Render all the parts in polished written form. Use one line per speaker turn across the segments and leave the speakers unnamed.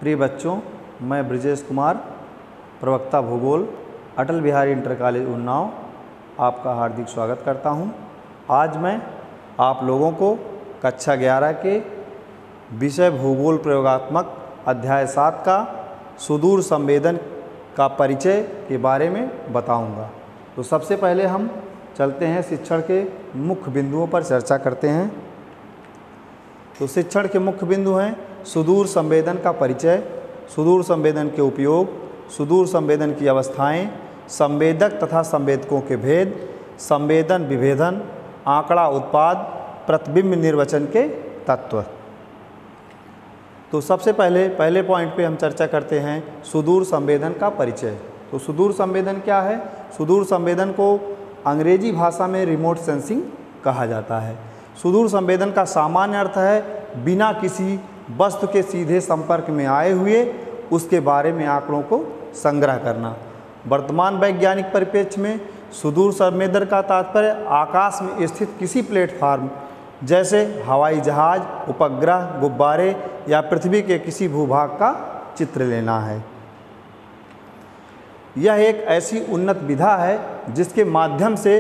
प्रिय बच्चों, मैं ब्रिजेश कुमार, प्रवक्ता भूगोल, अटल बिहारी इंटर कॉलेज उन्नाव, आपका हार्दिक स्वागत करता हूं। आज मैं आप लोगों को कक्षा 11 के विषय भूगोल प्रयोगात्मक अध्याय 7 का सुदूर संवेदन का परिचय के बारे में बताऊंगा। तो सबसे पहले हम चलते हैं शिक्षण के मुख्य बिंदुओं पर चर्चा करते हैं। तो शिक्षण के मुख्य बिंदु हैं सुदूर संवेदन का परिचय, सुदूर संवेदन के उपयोग, सुदूर संवेदन की अवस्थाएं, संवेदक तथा संवेदकों के भेद, संवेदन विभेदन, आंकड़ा उत्पाद, प्रतिबिंब निर्वचन के तत्व। तो सबसे पहले पॉइंट पे हम चर्चा करते हैं सुदूर संवेदन का परिचय। तो सुदूर संवेदन क्या है? सुदूर संवेदन को अंग्रेजी भाषा में रिमोट सेंसिंग कहा जाता है। सुदूर संवेदन का सामान्य अर्थ है बिना किसी वस्तु के सीधे संपर्क में आए हुए उसके बारे में आंकड़ों को संग्रह करना। वर्तमान वैज्ञानिक परिप्रेक्ष्य में सुदूर संवेदन का तात्पर्य आकाश में स्थित किसी प्लेटफार्म जैसे हवाई जहाज, उपग्रह, गुब्बारे या पृथ्वी के किसी भूभाग का चित्र लेना है। यह एक ऐसी उन्नत विधा है जिसके माध्यम से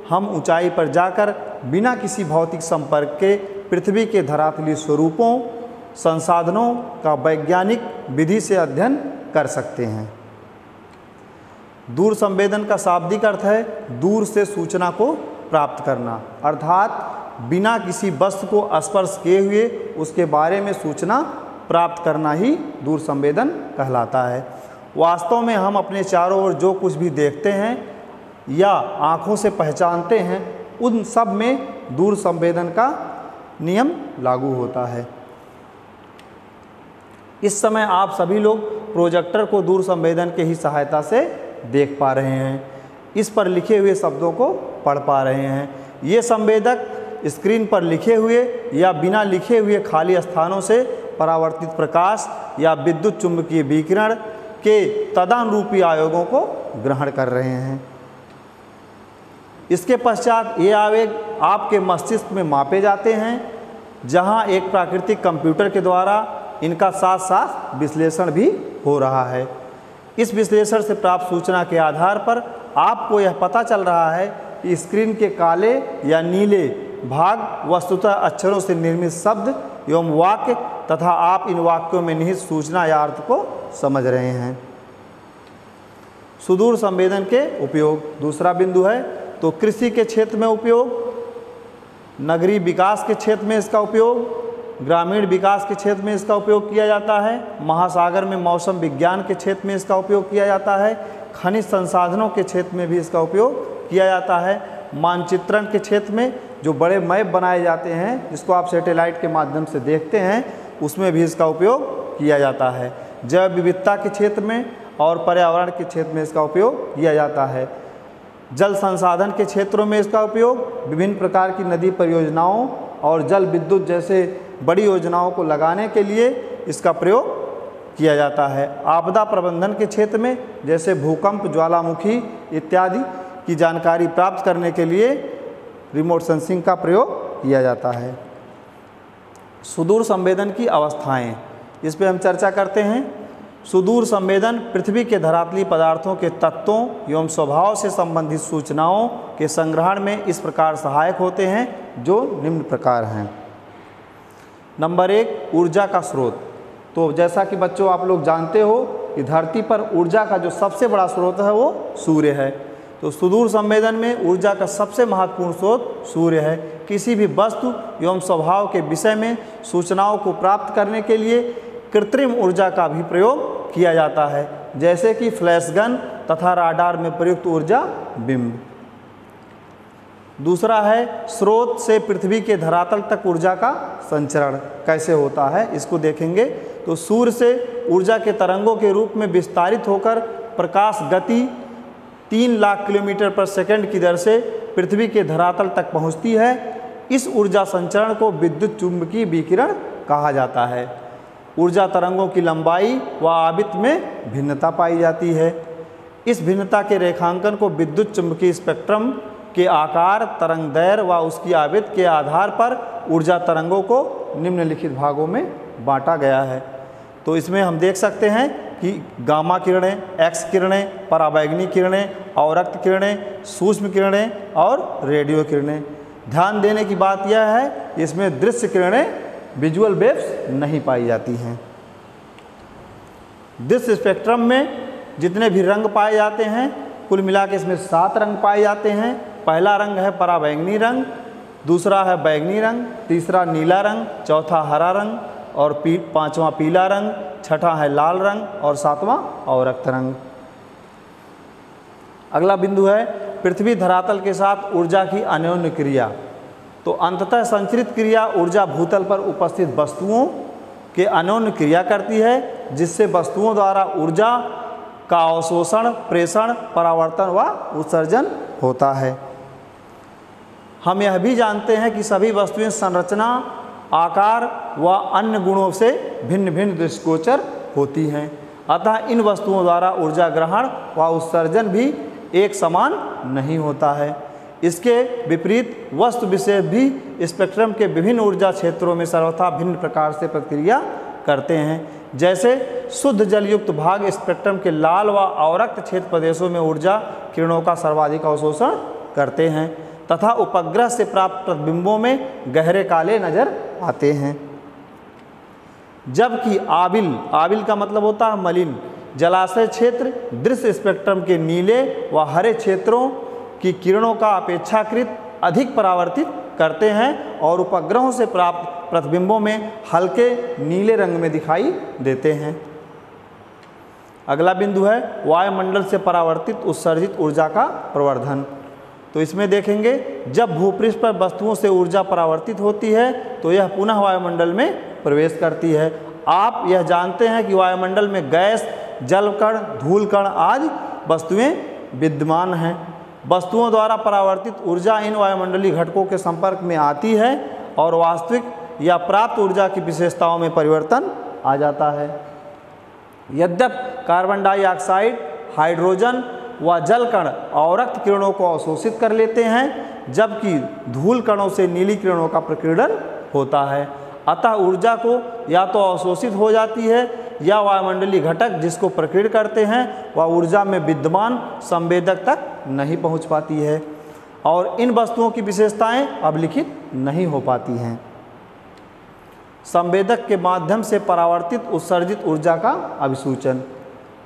हम ऊंचाई पर जाकर बिना किसी भौतिक संपर्क के पृथ्वी के धरातलीय स्वरूपों, संसाधनों का वैज्ञानिक विधि से अध्ययन कर सकते हैं। दूर संवेदन का शाब्दिक अर्थ है दूर से सूचना को प्राप्त करना, अर्थात बिना किसी वस्तु को स्पर्श किए हुए उसके बारे में सूचना प्राप्त करना ही दूर संवेदन कहलाता है। वास्तव में हम अपने चारों ओर जो कुछ भी देखते हैं या आँखों से पहचानते हैं उन सब में दूर संवेदन का नियम लागू होता है। इस समय आप सभी लोग प्रोजेक्टर को दूर संवेदन के ही सहायता से देख पा रहे हैं, इस पर लिखे हुए शब्दों को पढ़ पा रहे हैं। ये संवेदक स्क्रीन पर लिखे हुए या बिना लिखे हुए खाली स्थानों से परावर्तित प्रकाश या विद्युत चुंबकीय विकिरण के तदनुरूपी आवेगों को ग्रहण कर रहे हैं। इसके पश्चात ये आवेग आपके मस्तिष्क में मापे जाते हैं, जहां एक प्राकृतिक कंप्यूटर के द्वारा इनका साथ साथ विश्लेषण भी हो रहा है। इस विश्लेषण से प्राप्त सूचना के आधार पर आपको यह पता चल रहा है कि स्क्रीन के काले या नीले भाग वस्तुतः अक्षरों से निर्मित शब्द एवं वाक्य तथा आप इन वाक्यों में निहित सूचना या अर्थ को समझ रहे हैं। सुदूर संवेदन के उपयोग दूसरा बिंदु है तो कृषि के क्षेत्र में उपयोग, नगरीय विकास के क्षेत्र में इसका उपयोग, ग्रामीण विकास के क्षेत्र में इसका उपयोग किया जाता है, महासागर में मौसम विज्ञान के क्षेत्र में इसका उपयोग किया जाता है, खनिज संसाधनों के क्षेत्र में भी इसका उपयोग किया जाता है, मानचित्रण के क्षेत्र में जो बड़े मैप बनाए जाते हैं जिसको आप सैटेलाइट के माध्यम से देखते हैं उसमें भी इसका उपयोग किया जाता है, जैव विविधता के क्षेत्र में और पर्यावरण के क्षेत्र में इसका उपयोग किया जाता है, जल संसाधन के क्षेत्रों में इसका उपयोग विभिन्न प्रकार की नदी परियोजनाओं और जल विद्युत जैसे बड़ी योजनाओं को लगाने के लिए इसका प्रयोग किया जाता है, आपदा प्रबंधन के क्षेत्र में जैसे भूकंप, ज्वालामुखी इत्यादि की जानकारी प्राप्त करने के लिए रिमोट सेंसिंग का प्रयोग किया जाता है। सुदूर संवेदन की अवस्थाएं, इस पे हम चर्चा करते हैं। सुदूर संवेदन पृथ्वी के धरातलीय पदार्थों के तत्वों एवं स्वभाव से संबंधित सूचनाओं के संग्रहण में इस प्रकार सहायक होते हैं जो निम्न प्रकार हैं। नंबर 1, ऊर्जा का स्रोत। तो जैसा कि बच्चों आप लोग जानते हो कि धरती पर ऊर्जा का जो सबसे बड़ा स्रोत है वो सूर्य है। तो सुदूर संवेदन में ऊर्जा का सबसे महत्वपूर्ण स्रोत सूर्य है। किसी भी वस्तु एवं स्वभाव के विषय में सूचनाओं को प्राप्त करने के लिए कृत्रिम ऊर्जा का भी प्रयोग किया जाता है, जैसे कि फ्लैश गन तथा राडार में प्रयुक्त ऊर्जा बिंब। दूसरा है स्रोत से पृथ्वी के धरातल तक ऊर्जा का संचरण कैसे होता है, इसको देखेंगे। तो सूर्य से ऊर्जा के तरंगों के रूप में विस्तारित होकर प्रकाश गति 3 लाख किलोमीटर पर सेकंड की दर से पृथ्वी के धरातल तक पहुंचती है। इस ऊर्जा संचरण को विद्युत चुंबकीय विकिरण कहा जाता है। ऊर्जा तरंगों की लंबाई व आवृत्ति में भिन्नता पाई जाती है। इस भिन्नता के रेखांकन को विद्युत चुंबकीय स्पेक्ट्रम के आकार, तरंग दैर्घ्य व उसकी आवृत्ति के आधार पर ऊर्जा तरंगों को निम्नलिखित भागों में बांटा गया है। तो इसमें हम देख सकते हैं कि गामा किरणें, एक्स किरणें, पराबैंगनी किरणें, अवरक्त किरणें, सूक्ष्म किरणें और रेडियो किरणें। ध्यान देने की बात यह है इसमें दृश्य किरणें, विजुअल वेव्स नहीं पाई जाती हैं। दृश्य स्पेक्ट्रम में जितने भी रंग पाए जाते हैं कुल मिला के इसमें 7 रंग पाए जाते हैं। पहला रंग है पराबैंगनी रंग, दूसरा है बैंगनी रंग, तीसरा नीला रंग, चौथा हरा रंग और पांचवा पीला रंग, छठा है लाल रंग और सातवां अवरक्त रंग। अगला बिंदु है पृथ्वी धरातल के साथ ऊर्जा की अन्योन्य क्रिया। तो अंततः संचरित क्रिया ऊर्जा भूतल पर उपस्थित वस्तुओं के अन्योन्य क्रिया करती है, जिससे वस्तुओं द्वारा ऊर्जा का अवशोषण, प्रेषण, परावर्तन व उत्सर्जन होता है। हम यह भी जानते हैं कि सभी वस्तुएं संरचना, आकार व अन्य गुणों से भिन्न भिन्न दृष्टिगोचर होती हैं, अतः इन वस्तुओं द्वारा ऊर्जा ग्रहण व उत्सर्जन भी एक समान नहीं होता है। इसके विपरीत वस्तु विशेष भी स्पेक्ट्रम के विभिन्न ऊर्जा क्षेत्रों में सर्वथा भिन्न प्रकार से प्रतिक्रिया करते हैं। जैसे शुद्ध जलयुक्त भाग स्पेक्ट्रम के लाल व अवरक्त क्षेत्र प्रदेशों में ऊर्जा किरणों का सर्वाधिक अवशोषण करते हैं तथा उपग्रह से प्राप्त प्रतिबिंबों में गहरे काले नजर आते हैं। जबकि आबिल का मतलब होता है मलिन जलाशय क्षेत्र दृश्य स्पेक्ट्रम के नीले व हरे क्षेत्रों की किरणों का अपेक्षाकृत अधिक परावर्तित करते हैं और उपग्रहों से प्राप्त प्रतिबिंबों में हल्के नीले रंग में दिखाई देते हैं। अगला बिंदु है वायुमंडल से परावर्तित उत्सर्जित ऊर्जा का प्रवर्धन। तो इसमें देखेंगे जब भूपृष्ठ पर वस्तुओं से ऊर्जा परावर्तित होती है तो यह पुनः वायुमंडल में प्रवेश करती है। आप यह जानते हैं कि वायुमंडल में गैस, जलकण, धूलकण आदि वस्तुएं विद्यमान हैं। वस्तुओं द्वारा परावर्तित ऊर्जा इन वायुमंडलीय घटकों के संपर्क में आती है और वास्तविक या प्राप्त ऊर्जा की विशेषताओं में परिवर्तन आ जाता है। यद्यपि कार्बन डाइऑक्साइड, हाइड्रोजन व जलकण अवरक्त किरणों को अवशोषित कर लेते हैं, जबकि धूल कणों से नीली किरणों का प्रकीर्णन होता है। अतः ऊर्जा को या तो अवशोषित हो जाती है या वायुमंडलीय घटक जिसको प्रकीर्ण करते हैं वह ऊर्जा में विद्यमान संवेदक तक नहीं पहुंच पाती है और इन वस्तुओं की विशेषताएं अभिलिखित नहीं हो पाती हैं। संवेदक के माध्यम से परावर्तित उत्सर्जित ऊर्जा का अभिसूचन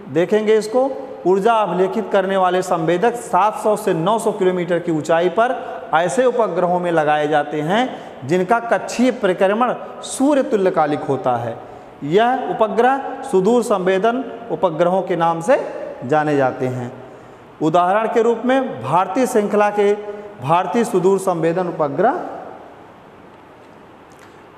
देखेंगे। इसको ऊर्जा अभिलेखित करने वाले संवेदक 700 से 900 किलोमीटर की ऊंचाई पर ऐसे उपग्रहों में लगाए जाते हैं जिनका कक्षीय परिक्रमण सूर्य तुल्यकालिक होता है। यह उपग्रह सुदूर संवेदन उपग्रहों के नाम से जाने जाते हैं। उदाहरण के रूप में भारतीय श्रृंखला के भारतीय सुदूर संवेदन उपग्रह।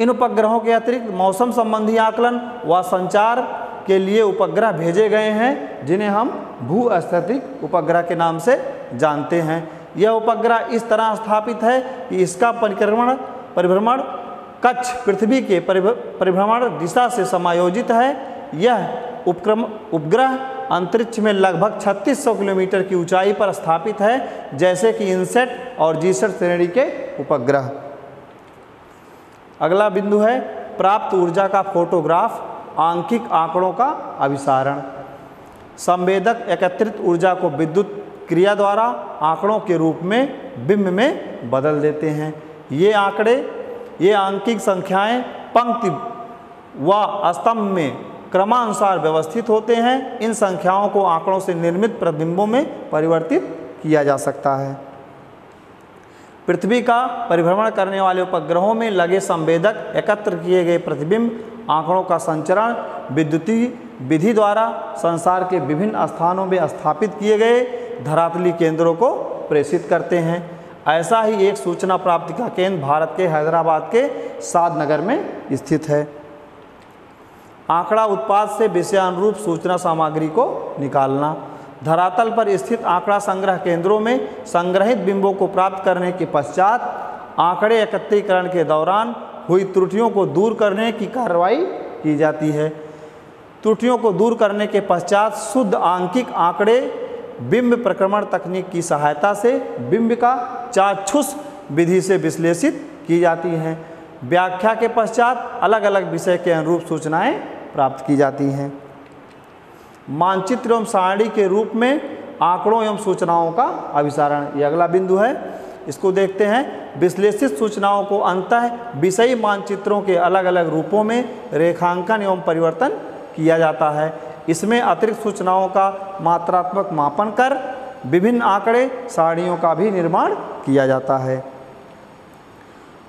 इन उपग्रहों के अतिरिक्त मौसम संबंधी आकलन व संचार के लिए उपग्रह भेजे गए हैं जिन्हें हम भूस्थैतिक उपग्रह के नाम से जानते हैं। यह उपग्रह इस तरह स्थापित है कि इसका परिभ्रमण कक्ष पृथ्वी के परिभ्रमण दिशा से समायोजित है। यह उपग्रह अंतरिक्ष में लगभग 3600 किलोमीटर की ऊंचाई पर स्थापित है, जैसे कि इनसेट और जीसैट श्रेणी के उपग्रह। अगला बिंदु है प्राप्त ऊर्जा का फोटोग्राफ, आंकिक आंकड़ों का अभिसारण। संवेदक एकत्रित ऊर्जा को विद्युत क्रिया द्वारा आंकड़ों के रूप में बिंब में बदल देते हैं। ये आंकिक संख्याएं पंक्ति व स्तंभ में क्रमानुसार व्यवस्थित होते हैं। इन संख्याओं को आंकड़ों से निर्मित प्रतिबिंबों में परिवर्तित किया जा सकता है। पृथ्वी का परिभ्रमण करने वाले उपग्रहों में लगे संवेदक एकत्र किए गए प्रतिबिंब आंकड़ों का संचरण विद्युतीय विधि द्वारा संसार के विभिन्न स्थानों में स्थापित किए गए धरातलीय केंद्रों को प्रेषित करते हैं। ऐसा ही एक सूचना प्राप्ति का केंद्र भारत के हैदराबाद के सादनगर में स्थित है। आंकड़ा उत्पाद से विषयानुरूप सूचना सामग्री को निकालना। धरातल पर स्थित आंकड़ा संग्रह केंद्रों में संग्रहित बिंबों को प्राप्त करने के पश्चात आंकड़े एकत्रीकरण के दौरान हुई त्रुटियों को दूर करने की कार्रवाई की जाती है। त्रुटियों को दूर करने के पश्चात शुद्ध आंकिक आंकड़े बिंब प्रक्रमण तकनीक की सहायता से बिंब का चाक्षुष विधि से विश्लेषित की जाती हैं। व्याख्या के पश्चात अलग अलग विषय के अनुरूप सूचनाएं प्राप्त की जाती हैं। मानचित्र एवं सारणी के रूप में आंकड़ों एवं सूचनाओं का अभिसारण, ये अगला बिंदु है। इसको देखते हैं। विश्लेषित सूचनाओं को अंतः विषयी मानचित्रों के अलग अलग रूपों में रेखांकन एवं परिवर्तन किया जाता है। इसमें अतिरिक्त सूचनाओं का मात्रात्मक मापन कर विभिन्न आंकड़े सारणियों का भी निर्माण किया जाता है।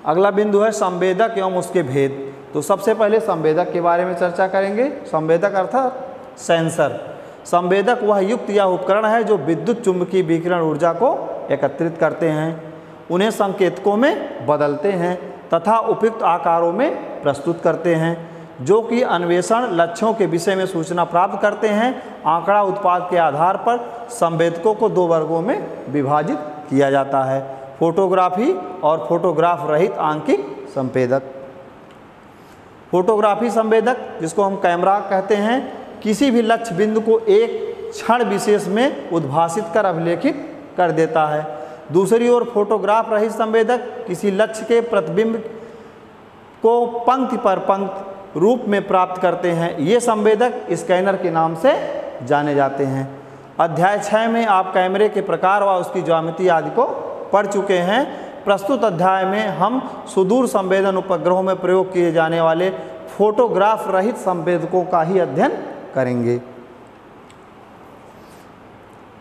अगला बिंदु है संवेदक एवं उसके भेद। तो सबसे पहले संवेदक के बारे में चर्चा करेंगे। संवेदक अर्थात सेंसर। संवेदक वह युक्त या उपकरण है जो विद्युत चुंबकीय विकिरण ऊर्जा को एकत्रित करते हैं, उन्हें संकेतकों में बदलते हैं तथा उपयुक्त आकारों में प्रस्तुत करते हैं, जो कि अन्वेषण लक्ष्यों के विषय में सूचना प्राप्त करते हैं। आंकड़ा उत्पाद के आधार पर संवेदकों को दो वर्गों में विभाजित किया जाता है, फोटोग्राफी और फोटोग्राफ रहित आंकिक संवेदक। फोटोग्राफी संवेदक, जिसको हम कैमरा कहते हैं, किसी भी लक्ष्य बिंदु को एक क्षण विशेष में उद्भासित कर अभिलेखित कर देता है। दूसरी ओर फोटोग्राफ रहित संवेदक किसी लक्ष्य के प्रतिबिंब को पंक्ति पर पंक्ति रूप में प्राप्त करते हैं। ये संवेदक स्कैनर के नाम से जाने जाते हैं। अध्याय 6 में आप कैमरे के प्रकार व उसकी ज्यामिति आदि को पढ़ चुके हैं। प्रस्तुत अध्याय में हम सुदूर संवेदन उपग्रहों में प्रयोग किए जाने वाले फोटोग्राफ रहित संवेदकों का ही अध्ययन करेंगे।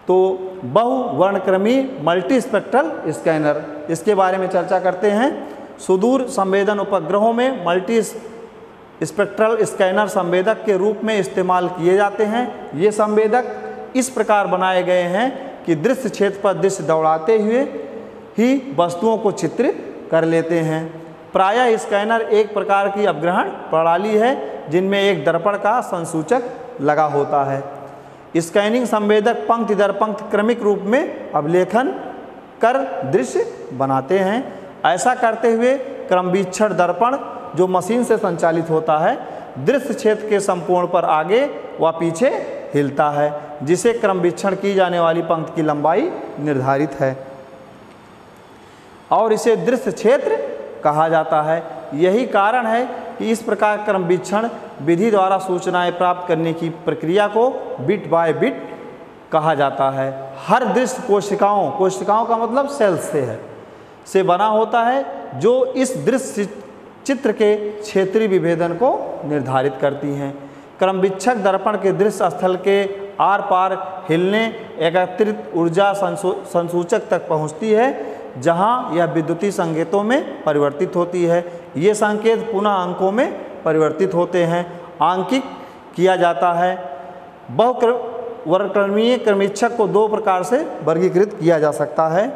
तो बहुवर्णक्रमी मल्टी स्पेक्ट्रल स्कैनर, इसके बारे में चर्चा करते हैं। सुदूर संवेदन उपग्रहों में मल्टी स्पेक्ट्रल स्कैनर संवेदक के रूप में इस्तेमाल किए जाते हैं। ये संवेदक इस प्रकार बनाए गए हैं कि दृश्य क्षेत्र पर दृश्य दौड़ाते हुए ही वस्तुओं को चित्रित कर लेते हैं। प्रायः स्कैनर एक प्रकार की अपग्रहण प्रणाली है जिनमें एक दर्पण का संसूचक लगा होता है। स्कैनिंग संवेदक पंक्ति दर पंक्ति क्रमिक रूप में अवलेखन कर दृश्य बनाते हैं। ऐसा करते हुए क्रमवीक्षण दर्पण, जो मशीन से संचालित होता है, दृश्य क्षेत्र के संपूर्ण पर आगे व पीछे हिलता है, जिसे क्रमवीक्षण की जाने वाली पंक्ति की लंबाई निर्धारित है और इसे दृश्य क्षेत्र कहा जाता है। यही कारण है कि इस प्रकार क्रमवीक्षण विधि द्वारा सूचनाएं प्राप्त करने की प्रक्रिया को बिट बाय बिट कहा जाता है। हर दृश्य कोशिकाओं का मतलब सेल्स से बना होता है, जो इस दृश्य चित्र के क्षेत्रीय विभेदन को निर्धारित करती हैं। क्रमवीक्षक दर्पण के दृश्य स्थल के आर पार हिलने एकत्रित ऊर्जा संसूचक तक पहुंचती है, जहां यह विद्युतीय संकेतों में परिवर्तित होती है। ये संकेत पुनः अंकों में परिवर्तित होते हैं, आंकिक किया जाता है। बहुवर्णक्रमीय क्रमवीक्षक को दो प्रकार से वर्गीकृत किया जा सकता है।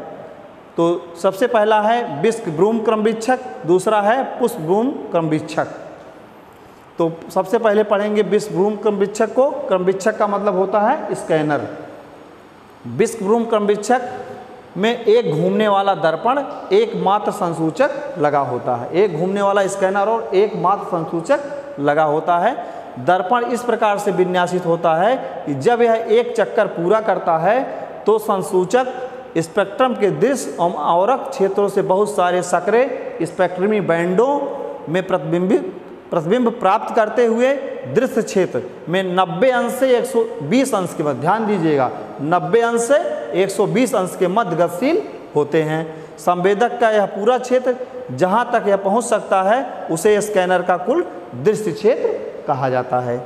तो सबसे पहला है विस्क ब्रूम क्रमवीक्षक, दूसरा है पुष्प ब्रूम क्रमवीक्षक। तो सबसे पहले पढ़ेंगे विस्क ब्रूम क्रमवीक्षक को। क्रमवीक्षक का मतलब होता है स्कैनर। विस्क ब्रूम क्रमवीक्षक में एक घूमने वाला दर्पण, एकमात्र संसूचक लगा होता है। एक घूमने वाला स्कैनर और एकमात्र संसूचक लगा होता है। दर्पण इस प्रकार से विन्यासित होता है कि जब यह एक चक्कर पूरा करता है तो संसूचक स्पेक्ट्रम के दृश्य एवं आवरक क्षेत्रों से बहुत सारे सक्रिय स्पेक्ट्रमी बैंडों में प्रतिबिंब प्राप्त करते हुए दृश्य क्षेत्र में 90 अंश से 120 अंश के मध्य, ध्यान दीजिएगा, 90 अंश से 120 अंश के मध्य गतिशील होते हैं। संवेदक का यह पूरा क्षेत्र जहां तक यह पहुंच सकता है उसे स्कैनर का कुल दृश्य क्षेत्र कहा जाता है।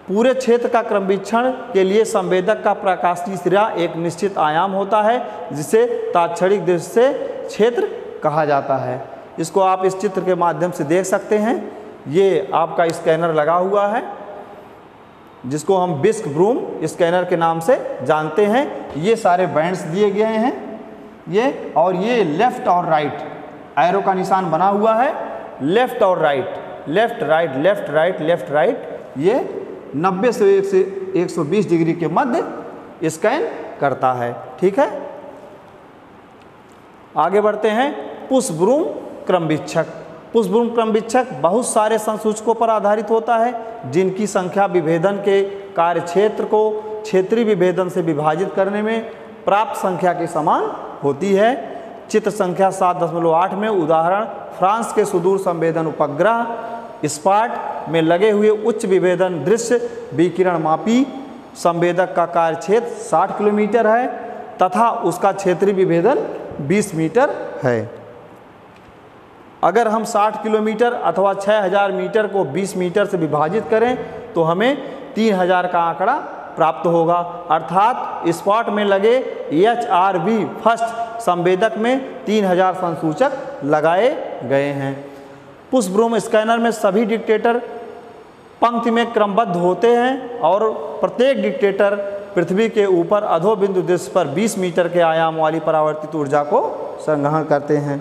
पूरे क्षेत्र का क्रमवीक्षण के लिए संवेदक का प्रकाशीय सिरा एक निश्चित आयाम होता है, जिसे तात्क्षणिक दृश्य से क्षेत्र कहा जाता है। इसको आप इस चित्र के माध्यम से देख सकते हैं। ये आपका स्कैनर लगा हुआ है, जिसको हम विस्क ब्रूम स्कैनर के नाम से जानते हैं। ये सारे बैंड्स दिए गए हैं, ये और ये लेफ्ट और राइट एरो का निशान बना हुआ है। लेफ्ट और right, left right, left right, left right, ये 90 से 120 डिग्री के मध्य स्कैन करता है। ठीक है, आगे बढ़ते हैं। पुष्प ब्रूम क्रमवीक्षक। पुष्प ब्रूम क्रमवीक्षक बहुत सारे संसूचकों पर आधारित होता है, जिनकी संख्या विभेदन के कार्य क्षेत्र को क्षेत्रीय विभेदन से विभाजित करने में प्राप्त संख्या के समान होती है। चित्र संख्या 7.8 में उदाहरण फ्रांस के सुदूर संवेदन उपग्रह स्पॉट में लगे हुए उच्च विभेदन दृश्य विकिरण मापी संवेदक का कार्यक्षेत्र 60 किलोमीटर है तथा उसका क्षेत्रीय विभेदन 20 मीटर है। अगर हम 60 किलोमीटर अथवा 6000 मीटर को 20 मीटर से विभाजित करें तो हमें 3000 का आंकड़ा प्राप्त होगा। अर्थात स्पॉट में लगे HRV फर्स्ट संवेदक में 3000 संसूचक लगाए गए हैं। पुष्पब्रूम स्कैनर में सभी डिटेक्टर पंक्ति में क्रमबद्ध होते हैं और प्रत्येक डिटेक्टर पृथ्वी के ऊपर अधो बिंदु दृश्य पर 20 मीटर के आयाम वाली परावर्तित ऊर्जा को संग्रहण करते हैं।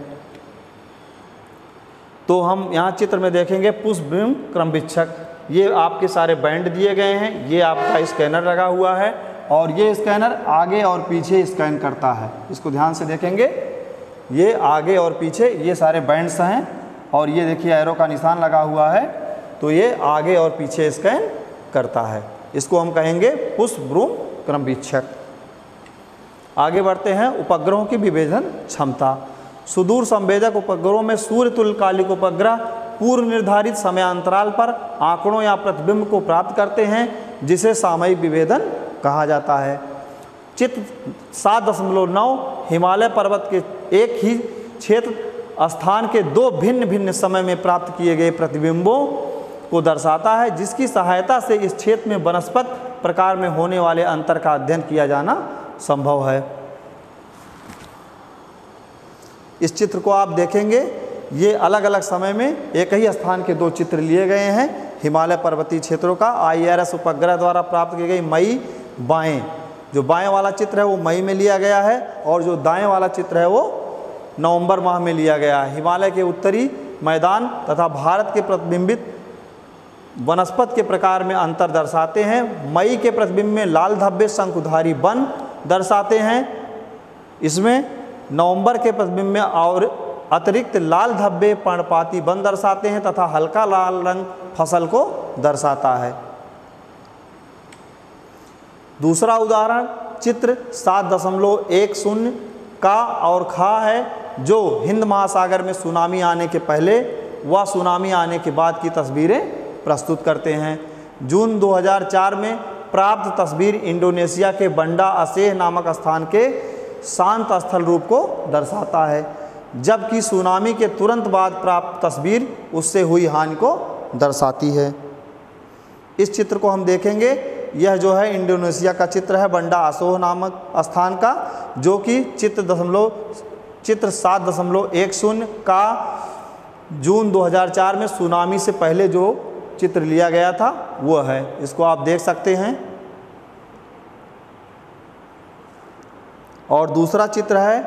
तो हम यहाँ चित्र में देखेंगे पुष्पब्रूम क्रमवीक्षक। ये आपके सारे बैंड दिए गए हैं, ये आपका स्कैनर लगा हुआ है और ये स्कैनर आगे और पीछे स्कैन करता है। इसको ध्यान से देखेंगे, ये आगे और पीछे ये सारे बैंड्स हैं और ये देखिए एरो का निशान लगा हुआ है, तो ये आगे और पीछे स्कैन करता है। इसको हम कहेंगे पुष्पब्रूम क्रमवीक्षक। आगे बढ़ते हैं, उपग्रहों की विभेदन क्षमता। सुदूर संवेदक उपग्रहों में सूर्य तुल्यकालिक उपग्रह पूर्व निर्धारित समयांतराल पर आंकड़ों या प्रतिबिंब को प्राप्त करते हैं, जिसे सामयिक विभेदन कहा जाता है। चित्र 7.9 हिमालय पर्वत के एक ही क्षेत्र स्थान के दो भिन्न भिन्न समय में प्राप्त किए गए प्रतिबिंबों को दर्शाता है, जिसकी सहायता से इस क्षेत्र में वनस्पत प्रकार में होने वाले अंतर का अध्ययन किया जाना संभव है। इस चित्र को आप देखेंगे, ये अलग अलग समय में एक ही स्थान के दो चित्र लिए गए हैं हिमालय पर्वतीय क्षेत्रों का। IRS उपग्रह द्वारा प्राप्त की गई मई बाएं, जो बाएं वाला चित्र है वो मई में लिया गया है और जो दाएं वाला चित्र है वो नवंबर माह में लिया गया है। हिमालय के उत्तरी मैदान तथा भारत के प्रतिबिंबित वनस्पत के प्रकार में अंतर दर्शाते हैं। मई के प्रतिबिंब में लाल धब्बे शंकुधारी वन दर्शाते हैं, इसमें नवंबर के प्रतिबिंब में और अतिरिक्त लाल धब्बे पर्णपाती वन दर्शाते हैं तथा हल्का लाल रंग फसल को दर्शाता है। दूसरा उदाहरण चित्र 7.10 का और खा है, जो हिंद महासागर में सुनामी आने के पहले व सुनामी आने के बाद की तस्वीरें प्रस्तुत करते हैं। जून 2004 में प्राप्त तस्वीर इंडोनेशिया के बंडा असेह नामक स्थान के शांत स्थल रूप को दर्शाता है, जबकि सुनामी के तुरंत बाद प्राप्त तस्वीर उससे हुई हानि को दर्शाती है। इस चित्र को हम देखेंगे, यह जो है इंडोनेशिया का चित्र है बंडा असेह नामक स्थान का, जो कि चित्र 7.10 का जून 2004 में सुनामी से पहले जो चित्र लिया गया था वो है। इसको आप देख सकते हैं। और दूसरा चित्र है,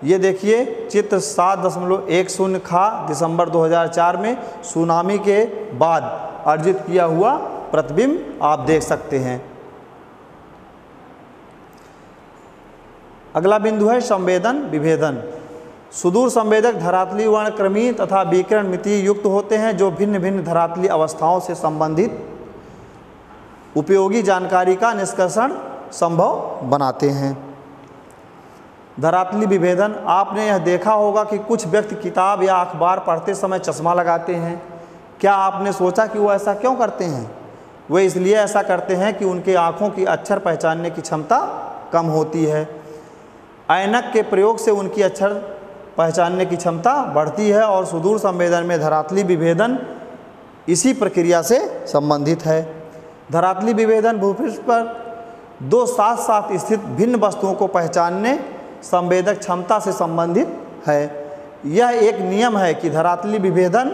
ये देखिए चित्र 7.10 खा दिसंबर 2004 में सुनामी के बाद अर्जित किया हुआ प्रतिबिंब आप देख सकते हैं। अगला बिंदु है संवेदन विभेदन। सुदूर संवेदक धरातलीय वर्णक्रमीय तथा विकिरण मितीय युक्त होते हैं, जो भिन्न भिन्न धरातलीय अवस्थाओं से संबंधित उपयोगी जानकारी का निष्कर्षण संभव बनाते हैं। धरातलीय विभेदन, आपने यह देखा होगा कि कुछ व्यक्ति किताब या अखबार पढ़ते समय चश्मा लगाते हैं। क्या आपने सोचा कि वो ऐसा क्यों करते हैं? वे इसलिए ऐसा करते हैं कि उनके आँखों की अक्षर पहचानने की क्षमता कम होती है। ऐनक के प्रयोग से उनकी अक्षर पहचानने की क्षमता बढ़ती है और सुदूर संवेदन में धरातलीय विभेदन इसी प्रक्रिया से संबंधित है। धरातलीय विभेदन भूपृष्ठ पर दो साथ साथ स्थित भिन्न वस्तुओं को पहचानने संवेदक क्षमता से संबंधित है। यह एक नियम है कि धरातलीय विभेदन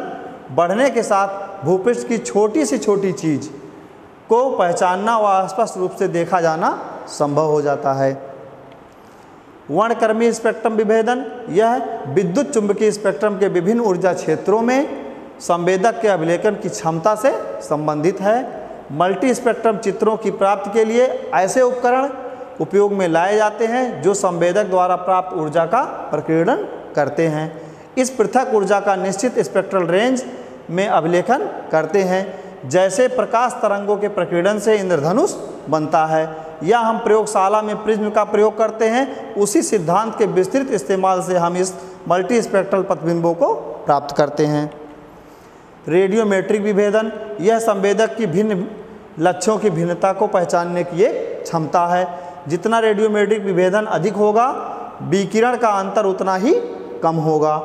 बढ़ने के साथ भूपृष्ठ की छोटी से छोटी चीज़ को पहचानना व स्पष्ट रूप से देखा जाना संभव हो जाता है। वर्णक्रमीय स्पेक्ट्रम विभेदन, यह विद्युत चुंबकीय स्पेक्ट्रम के विभिन्न ऊर्जा क्षेत्रों में संवेदक के अभिलेखन की क्षमता से संबंधित है। मल्टी स्पेक्ट्रम चित्रों की प्राप्ति के लिए ऐसे उपकरण उपयोग में लाए जाते हैं जो संवेदक द्वारा प्राप्त ऊर्जा का प्रकीर्णन करते हैं। इस पृथक ऊर्जा का निश्चित स्पेक्ट्रल रेंज में अभिलेखन करते हैं। जैसे प्रकाश तरंगों के प्रकीर्णन से इंद्रधनुष बनता है या हम प्रयोगशाला में प्रिज्म का प्रयोग करते हैं, उसी सिद्धांत के विस्तृत इस्तेमाल से हम इस मल्टी स्पेक्ट्रल प्रतिबिंबों को प्राप्त करते हैं। रेडियोमेट्रिक विभेदन, यह संवेदक की भिन्न लक्ष्यों की भिन्नता को पहचानने की एक क्षमता है। जितना रेडियोमेट्रिक विभेदन अधिक होगा, विकिरण का अंतर उतना ही कम होगा,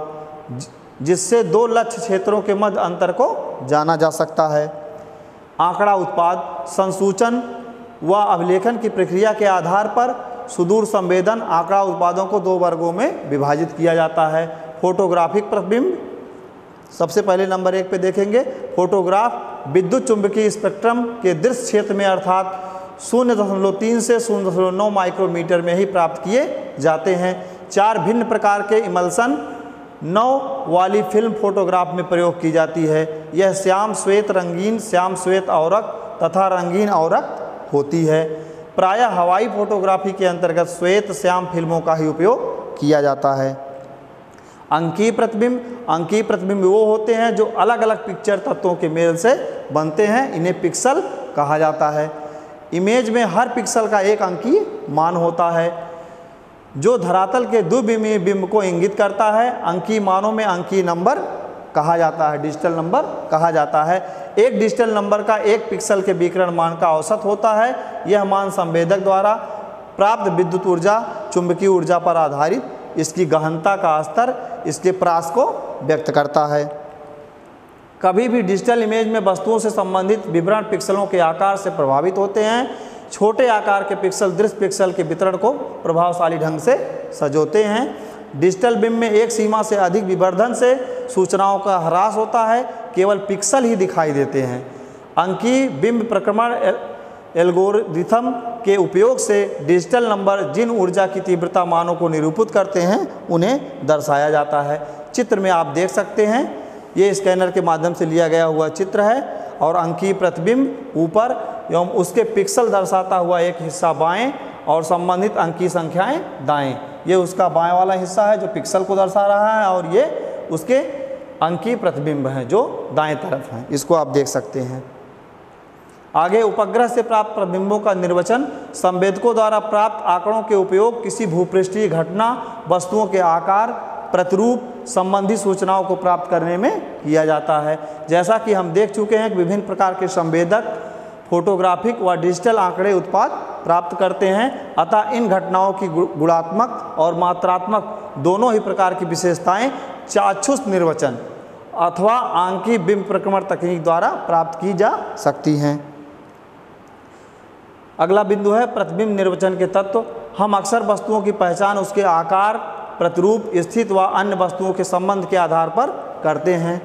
जिससे दो लक्ष्य क्षेत्रों के मध्य अंतर को जाना जा सकता है। आंकड़ा उत्पाद, संसूचन व अभिलेखन की प्रक्रिया के आधार पर सुदूर संवेदन आंकड़ा उत्पादों को दो वर्गों में विभाजित किया जाता है। फोटोग्राफिक प्रतिबिंब, सबसे पहले नंबर 1 पे देखेंगे। फोटोग्राफ विद्युत चुंबकीय स्पेक्ट्रम के दृश्य क्षेत्र में अर्थात 0.3 से 0.9 माइक्रोमीटर में ही प्राप्त किए जाते हैं। 4 भिन्न प्रकार के इमल्सन 9 वाली फिल्म फोटोग्राफ में प्रयोग की जाती है। यह श्याम श्वेत, रंगीन श्याम श्वेत आवरक तथा रंगीन आवरक होती है। प्रायः हवाई फोटोग्राफी के अंतर्गत श्वेत श्याम फिल्मों का ही उपयोग किया जाता है। अंकीय प्रतिबिंब, अंकीय प्रतिबिंब वो होते हैं जो अलग अलग पिक्चर तत्वों के मेल से बनते हैं, इन्हें पिक्सल कहा जाता है। इमेज में हर पिक्सल का एक अंकीय मान होता है जो धरातल के द्विविमीय बिंब को इंगित करता है। अंकीय मानों में अंकीय नंबर कहा जाता है, डिजिटल नंबर कहा जाता है। एक डिजिटल नंबर का एक पिक्सल के विकिरण मान का औसत होता है। यह मान संवेदक द्वारा प्राप्त विद्युत ऊर्जा, चुंबकीय ऊर्जा पर आधारित इसकी गहनता का स्तर, इसके प्रास को व्यक्त करता है। कभी भी डिजिटल इमेज में वस्तुओं से संबंधित विवरण पिक्सलों के आकार से प्रभावित होते हैं। छोटे आकार के पिक्सल दृश्य पिक्सल के वितरण को प्रभावशाली ढंग से संजोते हैं। डिजिटल बिंब में एक सीमा से अधिक विवर्धन से सूचनाओं का ह्रास होता है, केवल पिक्सल ही दिखाई देते हैं। अंकीय बिंब प्रक्रमण एल्गोरिथम के उपयोग से डिजिटल नंबर जिन ऊर्जा की तीव्रता मानों को निरूपित करते हैं उन्हें दर्शाया जाता है। चित्र में आप देख सकते हैं, ये स्कैनर के माध्यम से लिया गया हुआ चित्र है और अंकीय प्रतिबिंब ऊपर एवं उसके पिक्सल दर्शाता हुआ एक हिस्सा बाएं और संबंधित अंकीय संख्याएं दाएं। ये उसका बाएं वाला हिस्सा है जो पिक्सल को दर्शा रहा है और ये उसके अंकीय प्रतिबिंब हैं जो दाएं तरफ हैं, इसको आप देख सकते हैं। आगे उपग्रह से प्राप्त प्रतिबिंबों का निर्वचन, संवेदकों द्वारा प्राप्त आंकड़ों के उपयोग किसी भूपृष्ठीय घटना, वस्तुओं के आकार, प्रतिरूप संबंधी सूचनाओं को प्राप्त करने में किया जाता है। जैसा कि हम देख चुके हैं कि विभिन्न प्रकार के संवेदक फोटोग्राफिक व डिजिटल आंकड़े उत्पाद प्राप्त करते हैं, अतः इन घटनाओं की गुणात्मक और मात्रात्मक दोनों ही प्रकार की विशेषताएं चाक्षुष निर्वचन अथवा आंकीय बिंब प्रक्रमण तकनीक द्वारा प्राप्त की जा सकती हैं। अगला बिंदु है प्रतिबिंब निर्वचन के तत्व। हम अक्सर वस्तुओं की पहचान उसके आकार, प्रतिरूप, स्थिति व अन्य वस्तुओं के संबंध के आधार पर करते हैं।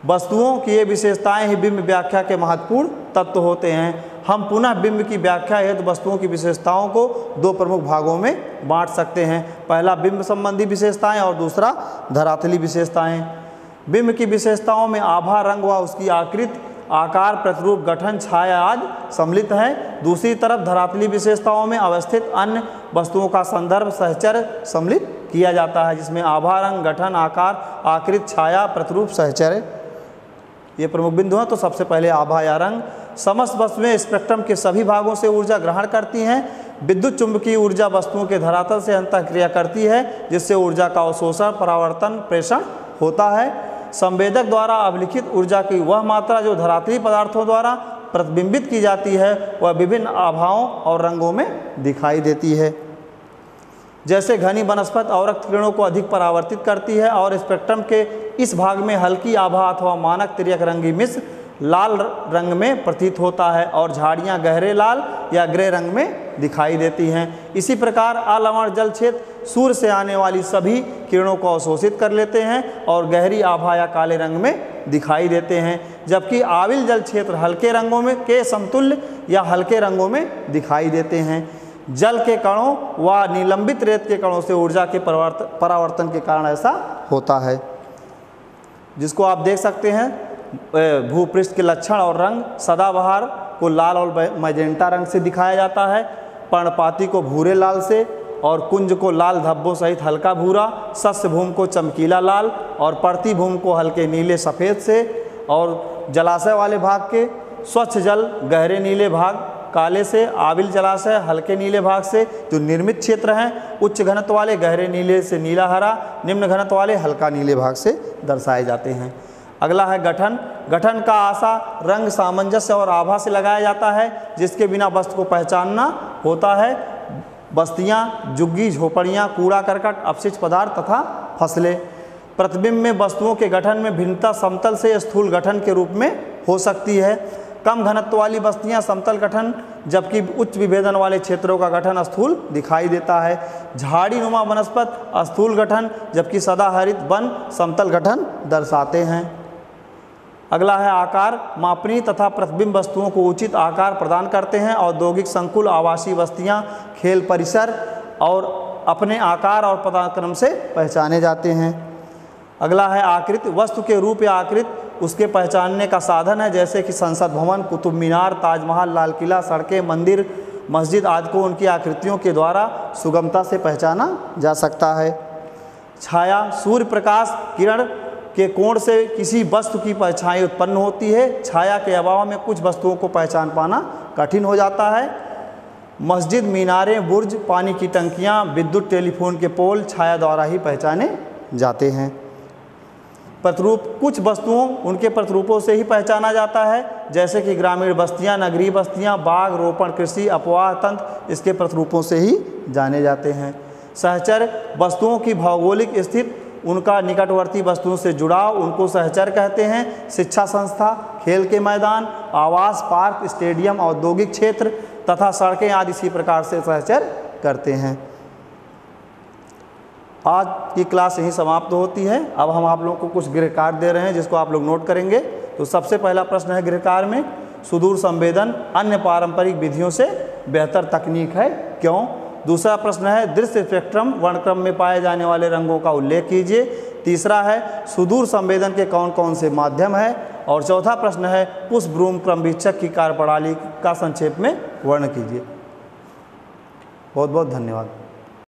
वस्तुओं की ये विशेषताएं ही बिंब व्याख्या के महत्वपूर्ण तत्व होते हैं। हम पुनः बिंब की व्याख्या हेतु वस्तुओं की विशेषताओं को दो प्रमुख भागों में बांट सकते हैं। पहला बिंब संबंधी विशेषताएं और दूसरा धरातली विशेषताएं। बिंब की विशेषताओं में आभा, रंग व उसकी आकृति, आकार, प्रतिरूप, गठन, छाया आदि सम्मिलित है। दूसरी तरफ धरातली विशेषताओं में अवस्थित अन्य वस्तुओं का संदर्भ सहचर्य सम्मिलित किया जाता है, जिसमें आभा, रंग, गठन, आकार, आकृति, छाया, प्रतिरूप, सहचर्य ये प्रमुख बिंदु हैं। तो सबसे पहले आभा या रंग। समस्त वस्तुएं स्पेक्ट्रम के सभी भागों से ऊर्जा ग्रहण करती हैं। विद्युत चुंबकीय ऊर्जा वस्तुओं के धरातल से अंतःक्रिया करती है, जिससे ऊर्जा का अवशोषण, परावर्तन, प्रेषण होता है। संवेदक द्वारा अभिलिखित ऊर्जा की वह मात्रा जो धरातली पदार्थों द्वारा प्रतिबिंबित की जाती है वह विभिन्न आभाओं और रंगों में दिखाई देती है। जैसे घनी वनस्पति आवरक किरणों को अधिक परावर्तित करती है और स्पेक्ट्रम के इस भाग में हल्की आभा अथवा मानक तिर्यक रंगी मिश्र लाल रंग में प्रतीत होता है और झाड़ियाँ गहरे लाल या ग्रे रंग में दिखाई देती हैं। इसी प्रकार अलवण जल क्षेत्र सूर्य से आने वाली सभी किरणों को अवशोषित कर लेते हैं और गहरी आभा या काले रंग में दिखाई देते हैं, जबकि आविल जल क्षेत्र हल्के रंगों में के समतुल्य या हल्के रंगों में दिखाई देते हैं। जल के कणों व निलंबित रेत के कणों से ऊर्जा के परावर्तन के कारण ऐसा होता है, जिसको आप देख सकते हैं। भूपृष्ठ के लक्षण और रंग, सदाबहार को लाल और मैजेंटा रंग से दिखाया जाता है, पर्णपाती को भूरे लाल से और कुंज को लाल धब्बों सहित हल्का भूरा, सस्य भूमि को चमकीला लाल और परती भूमि को हल्के नीले सफ़ेद से, और जलाशय वाले भाग के स्वच्छ जल गहरे नीले भाग काले से, आविल जलाशय हल्के नीले भाग से जो निर्मित क्षेत्र हैं उच्च घनत्व वाले गहरे नीले से नीला हरा, निम्न घनत्व वाले हल्का नीले भाग से दर्शाए जाते हैं। अगला है गठन। गठन का आशा रंग, सामंजस्य और आभा से लगाया जाता है, जिसके बिना वस्तु को पहचानना होता है। बस्तियाँ, झुग्गी, झोपड़ियाँ, कूड़ा करकट, अपशिष्ट पदार्थ तथा फसलें। प्रतिबिंब में वस्तुओं के गठन में भिन्नता समतल से स्थूल गठन के रूप में हो सकती है। कम घनत्व वाली बस्तियां समतल गठन, जबकि उच्च विभेदन वाले क्षेत्रों का गठन स्थूल दिखाई देता है। झाड़ी नुमा वनस्पत स्थूल गठन, जबकि सदाहरित वन समतल गठन दर्शाते हैं। अगला है आकार। मापनीय तथा प्रतिबिंब वस्तुओं को उचित आकार प्रदान करते हैं। औद्योगिक संकुल, आवासीय बस्तियां, खेल परिसर और अपने आकार और पदाक्रम से पहचाने जाते हैं। अगला है आकृति। वस्तु के रूप या आकृति उसके पहचानने का साधन है, जैसे कि संसद भवन, कुतुब मीनार, ताजमहल, लाल किला, सड़कें, मंदिर, मस्जिद आदि को उनकी आकृतियों के द्वारा सुगमता से पहचाना जा सकता है। छाया। सूर्य प्रकाश किरण के कोण से किसी वस्तु की परछाई उत्पन्न होती है। छाया के अभाव में कुछ वस्तुओं को पहचान पाना कठिन हो जाता है। मस्जिद, मीनारें, बुर्ज, पानी की टंकियाँ, विद्युत टेलीफोन के पोल छाया द्वारा ही पहचाने जाते हैं। प्रतिरूप। कुछ वस्तुओं उनके प्रतिरूपों से ही पहचाना जाता है, जैसे कि ग्रामीण बस्तियां, नगरीय बस्तियां, बाग, रोपण, कृषि, अपवाह तंत्र इसके प्रतिरूपों से ही जाने जाते हैं। सहचर। वस्तुओं की भौगोलिक स्थिति, उनका निकटवर्ती वस्तुओं से जुड़ाव, उनको सहचर कहते हैं। शिक्षा संस्था, खेल के मैदान, आवास, पार्क, स्टेडियम, औद्योगिक क्षेत्र तथा सड़कें आदि इसी प्रकार से सहचर करते हैं। आज की क्लास यहीं समाप्त होती है। अब हम आप लोगों को कुछ गृह कार्य दे रहे हैं, जिसको आप लोग नोट करेंगे। तो सबसे पहला प्रश्न है गृह कार्य में, सुदूर संवेदन अन्य पारंपरिक विधियों से बेहतर तकनीक है, क्यों? दूसरा प्रश्न है दृश्य स्पेक्ट्रम वर्णक्रम में पाए जाने वाले रंगों का उल्लेख कीजिए। तीसरा है सुदूर संवेदन के कौन कौन से माध्यम है। और चौथा प्रश्न है पुष्प ब्रूम क्रमवीक्षक की कार्यप्रणाली का संक्षेप में वर्णन कीजिए। बहुत बहुत धन्यवाद।